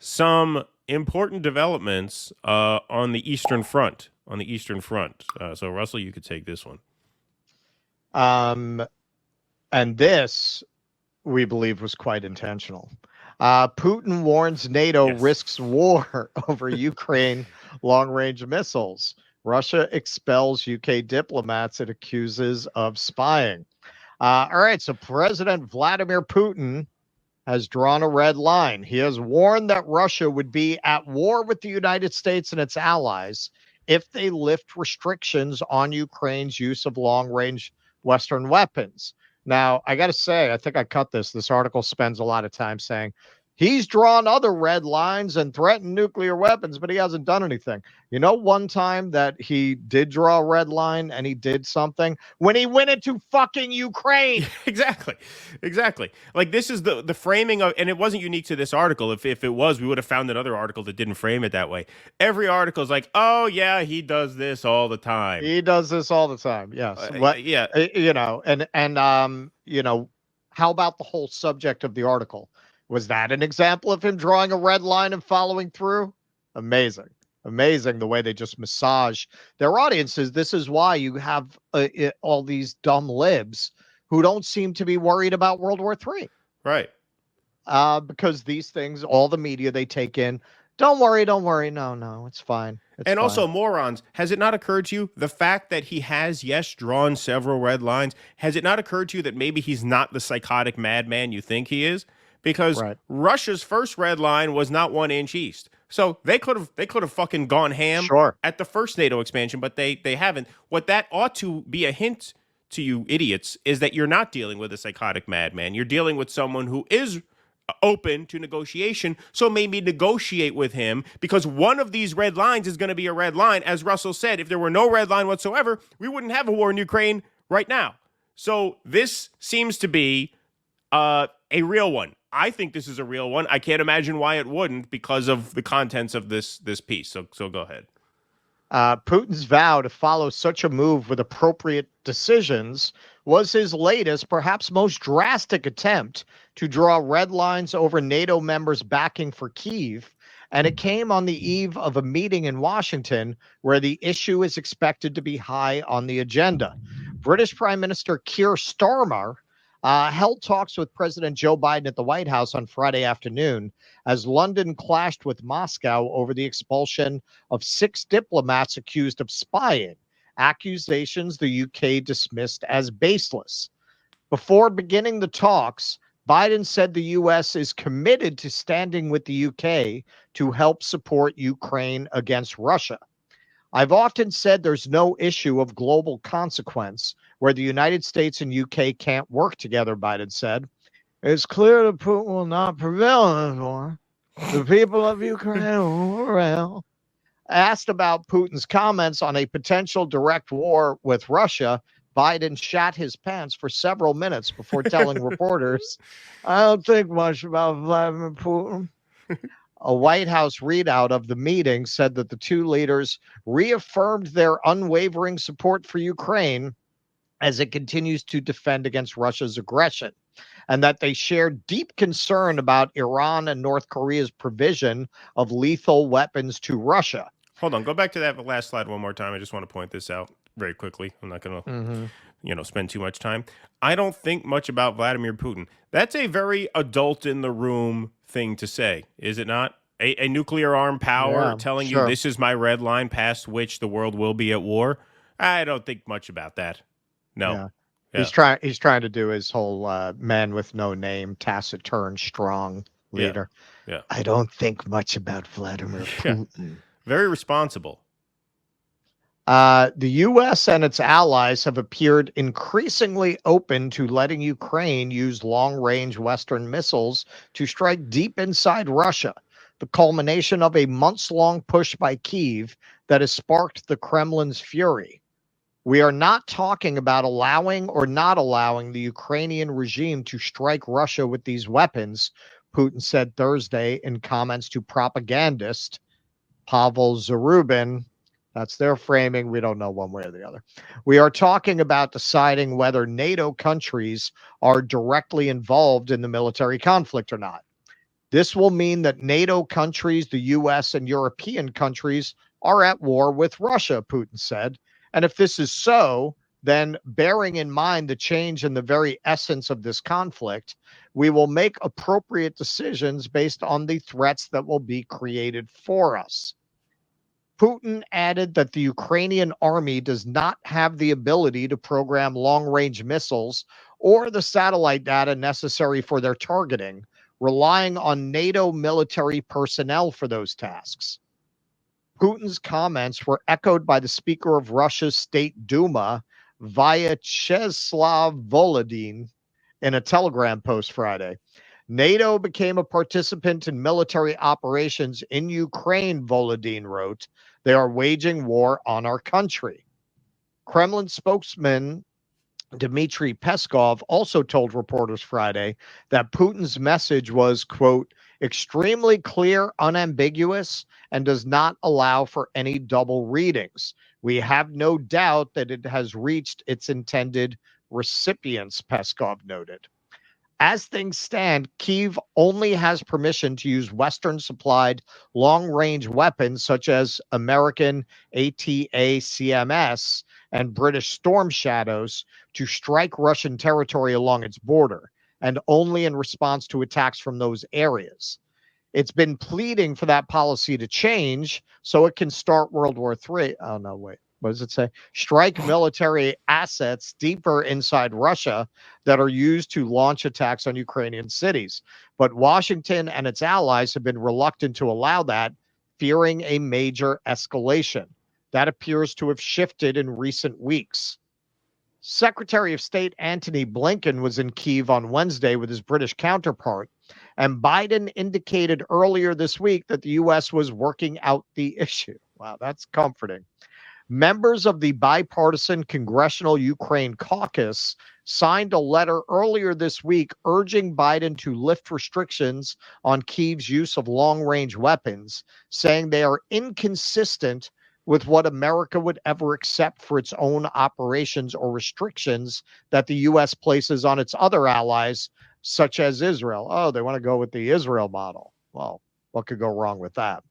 some important developments on the Eastern Front. So, Russell, you could take this one. And this, we believe, was quite intentional. Putin warns NATO risks war over Ukraine long-range missiles. Russia expels UK diplomats it accuses of spying. All right, so President Vladimir Putin has drawn a red line. He has warned that Russia would be at war with the United States and its allies if they lift restrictions on Ukraine's use of long-range Western weapons. Now, I got to say, I think I cut this. This article spends a lot of time saying he's drawn other red lines and threatened nuclear weapons, but he hasn't done anything. You know, one time that he did draw a red line and he did something when he went into fucking Ukraine. Exactly. Like, this is the framing of, and it wasn't unique to this article. If it was, we would have found another article that didn't frame it that way. Every article is like, oh yeah, he does this all the time. He does this all the time. Yes. Yeah. You know, and you know, how about the whole subject of the article? Was that an example of him drawing a red line and following through? Amazing the way they just massage their audiences. This is why you have all these dumb libs who don't seem to be worried about World War III. Right. Because these things, all the media they take in, don't worry. No, it's fine. And also, morons, has it not occurred to you the fact that he has, yes, drawn several red lines? Has it not occurred to you that maybe he's not the psychotic madman you think he is? Because Russia's first red line was not 1 inch east. So they could have fucking gone ham at the first NATO expansion, but they haven't. What that ought to be a hint to you idiots is that you're not dealing with a psychotic madman. You're dealing with someone who is open to negotiation. So maybe negotiate with him, because one of these red lines is going to be a red line. As Russell said, if there were no red line whatsoever, we wouldn't have a war in Ukraine right now. So this seems to be a real one. I think this is a real one. I can't imagine why it wouldn't because of the contents of this piece. So go ahead. Putin's vow to follow such a move with appropriate decisions was his latest, perhaps most drastic attempt to draw red lines over NATO members' backing for Kyiv. And it came on the eve of a meeting in Washington where the issue is expected to be high on the agenda. British Prime Minister Keir Starmer held talks with President Joe Biden at the White House on Friday afternoon as London clashed with Moscow over the expulsion of 6 diplomats accused of spying, accusations the UK dismissed as baseless. Before beginning the talks, Biden said the U.S. is committed to standing with the UK to help support Ukraine against Russia. I've often said there's no issue of global consequence where the United States and UK can't work together, Biden said. It's clear that Putin will not prevail in this war. The people of Ukraine will prevail. Asked about Putin's comments on a potential direct war with Russia, Biden shat his pants for several minutes before telling reporters, I don't think much about Vladimir Putin. A White House readout of the meeting said that the two leaders reaffirmed their unwavering support for Ukraine as it continues to defend against Russia's aggression, and that they shared deep concern about Iran and North Korea's provision of lethal weapons to Russia. Hold on, go back to that last slide one more time. I just want to point this out very quickly. I'm not going to, spend too much time. I don't think much about Vladimir Putin. That's a very adult in the room thing to say, is it not? A nuclear armed power telling you this is my red line past which the world will be at war. I don't think much about that. No. Yeah. He's trying to do his whole man with no name, taciturn, strong leader. Yeah. I don't think much about Vladimir Putin. Very responsible. The U.S. and its allies have appeared increasingly open to letting Ukraine use long-range Western missiles to strike deep inside Russia, the culmination of a months-long push by Kyiv that has sparked the Kremlin's fury. We are not talking about allowing or not allowing the Ukrainian regime to strike Russia with these weapons, Putin said Thursday in comments to propagandist Pavel Zarubin. That's their framing. We don't know one way or the other. We are talking about deciding whether NATO countries are directly involved in the military conflict or not. This will mean that NATO countries, the US, and European countries are at war with Russia, Putin said. And if this is so, then bearing in mind the change in the very essence of this conflict, we will make appropriate decisions based on the threats that will be created for us. Putin added that the Ukrainian army does not have the ability to program long range missiles or the satellite data necessary for their targeting, relying on NATO military personnel for those tasks. Putin's comments were echoed by the Speaker of Russia's State Duma, Vyacheslav Volodin, in a Telegram post Friday. NATO became a participant in military operations in Ukraine, Volodin wrote. They are waging war on our country. Kremlin spokesman Dmitry Peskov also told reporters Friday that Putin's message was, quote, extremely clear, unambiguous, and does not allow for any double readings. We have no doubt that it has reached its intended recipients, Peskov noted. As things stand, Kyiv only has permission to use Western supplied long range weapons such as American ATACMS and British Storm Shadows to strike Russian territory along its border, and only in response to attacks from those areas. It's been pleading for that policy to change so it can start World War III. Oh, no, wait. What does it say? Strike military assets deeper inside Russia that are used to launch attacks on Ukrainian cities. But Washington and its allies have been reluctant to allow that, fearing a major escalation. That appears to have shifted in recent weeks. Secretary of State Antony Blinken was in Kyiv on Wednesday with his British counterpart, and Biden indicated earlier this week that the U.S. was working out the issue. Wow, that's comforting. Members of the bipartisan Congressional Ukraine Caucus signed a letter earlier this week urging Biden to lift restrictions on Kyiv's use of long-range weapons, saying they are inconsistent with what America would ever accept for its own operations or restrictions that the U.S. places on its other allies, such as Israel. Oh, they want to go with the Israel model. Well, what could go wrong with that?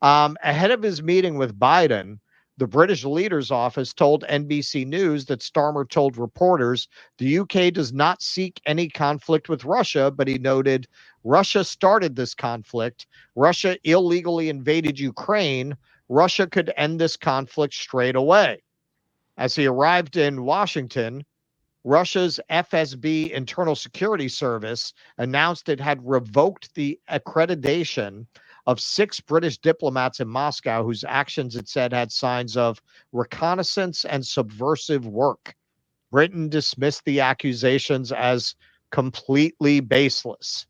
Ahead of his meeting with Biden, the British leader's office told NBC News that Starmer told reporters the UK does not seek any conflict with Russia, but he noted Russia started this conflict. Russia illegally invaded Ukraine. Russia could end this conflict straight away. As he arrived in Washington, Russia's FSB Internal Security Service announced it had revoked the accreditation of 6 British diplomats in Moscow whose actions, it said, had signs of reconnaissance and subversive work. Britain dismissed the accusations as completely baseless.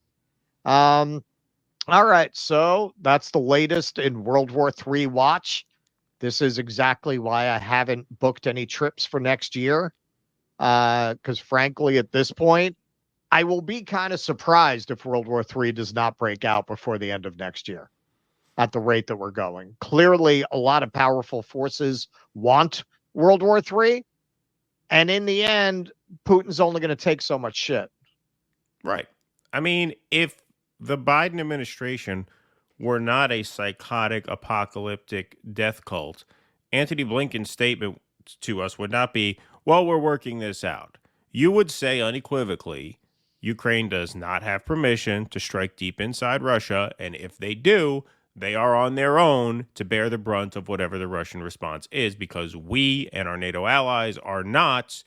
All right, so that's the latest in World War III watch. This is exactly why I haven't booked any trips for next year. Because frankly, at this point, I will be kind of surprised if World War III does not break out before the end of next year at the rate that we're going. Clearly, a lot of powerful forces want World War III. And in the end, Putin's only going to take so much shit. Right. I mean, if the Biden administration were not a psychotic, apocalyptic death cult, Antony Blinken's statement to us would not be, well, we're working this out. You would say unequivocally, Ukraine does not have permission to strike deep inside Russia, and if they do, they are on their own to bear the brunt of whatever the Russian response is, because we and our NATO allies are not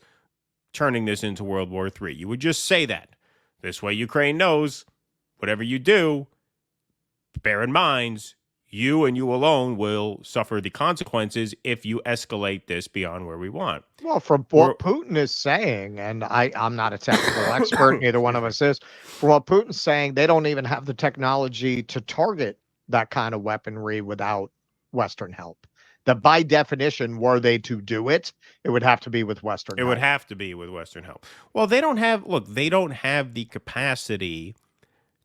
turning this into World War III. You would just say that. This way, Ukraine knows whatever you do, bear in mind, you and you alone will suffer the consequences if you escalate this beyond where we want. Well, from what Putin is saying, and I'm not a technical expert, neither one of us is, from what Putin's saying, they don't even have the technology to target that kind of weaponry without Western help. That by definition, were they to do it, it would have to be with Western help. It would have to be with Western help. Well, they don't have the capacity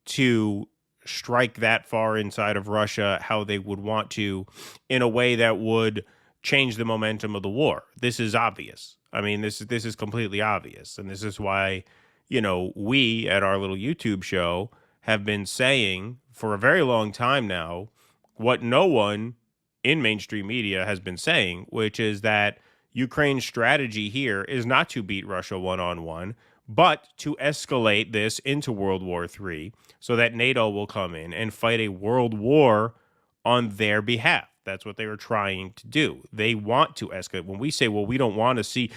to strike that far inside of Russia how they would want to in a way that would change the momentum of the war. This is obvious. I mean, this is completely obvious. And this is why, we at our little YouTube show have been saying for a very long time now what no one in mainstream media has been saying, which is that Ukraine's strategy here is not to beat Russia one-on-one, but to escalate this into World War III so that NATO will come in and fight a world war on their behalf. That's what they were trying to do. They want to escalate. When we say, well, we don't want to see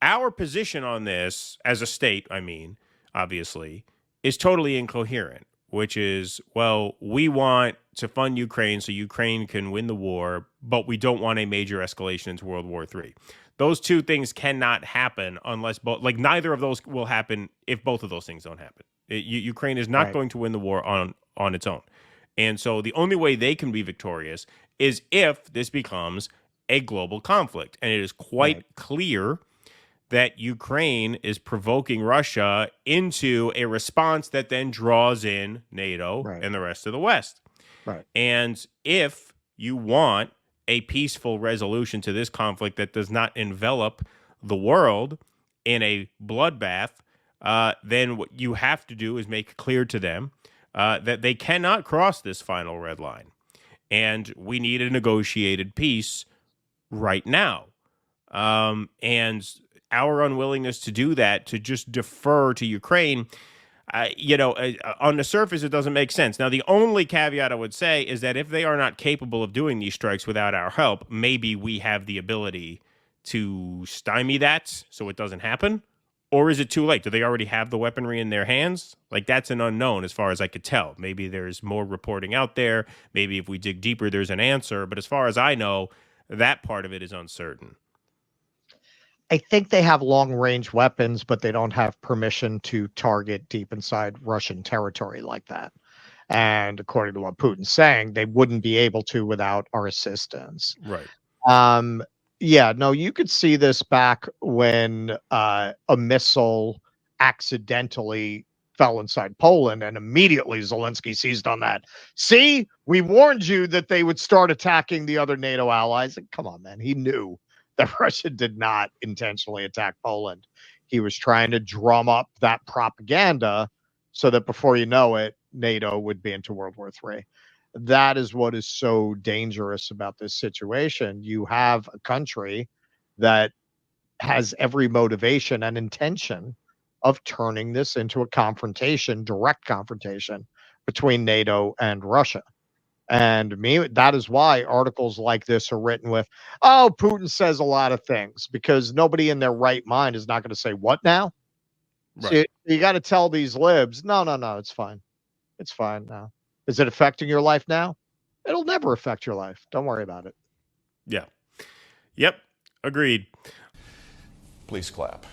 our position on this as a state, I mean, obviously, is totally incoherent, which is, well, we want to fund Ukraine so Ukraine can win the war, but we don't want a major escalation into World War III. Those two things cannot happen unless neither of those will happen if both of those things don't happen. Ukraine is not going to win the war on its own. And so the only way they can be victorious is if this becomes a global conflict. And it is quite clear that Ukraine is provoking Russia into a response that then draws in NATO and the rest of the West. And if you want a peaceful resolution to this conflict that does not envelop the world in a bloodbath, then what you have to do is make it clear to them that they cannot cross this final red line. And we need a negotiated peace right now. And our unwillingness to do that, to just defer to Ukraine, on the surface, it doesn't make sense. Now, the only caveat I would say is that if they are not capable of doing these strikes without our help, maybe we have the ability to stymie that so it doesn't happen. Or is it too late? Do they already have the weaponry in their hands? Like, that's an unknown as far as I could tell. Maybe there's more reporting out there. Maybe if we dig deeper, there's an answer. But as far as I know, that part of it is uncertain. I think they have long-range weapons, but they don't have permission to target deep inside Russian territory like that. And according to what Putin's saying, they wouldn't be able to without our assistance. Yeah, no, you could see this back when a missile accidentally fell inside Poland, and immediately Zelensky seized on that. See, we warned you that they would start attacking the other NATO allies. And come on, man, he knew that Russia did not intentionally attack Poland. He was trying to drum up that propaganda so that before you know it, NATO would be into World War III. That is what is so dangerous about this situation. You have a country that has every motivation and intention of turning this into a confrontation, direct confrontation between NATO and Russia. And that is why articles like this are written with, oh, Putin says a lot of things, because nobody in their right mind is not going to say, what now? So you got to tell these libs, no, it's fine. It's fine now. Is it affecting your life now? It'll never affect your life. Don't worry about it. Yeah. Yep. Agreed. Please clap.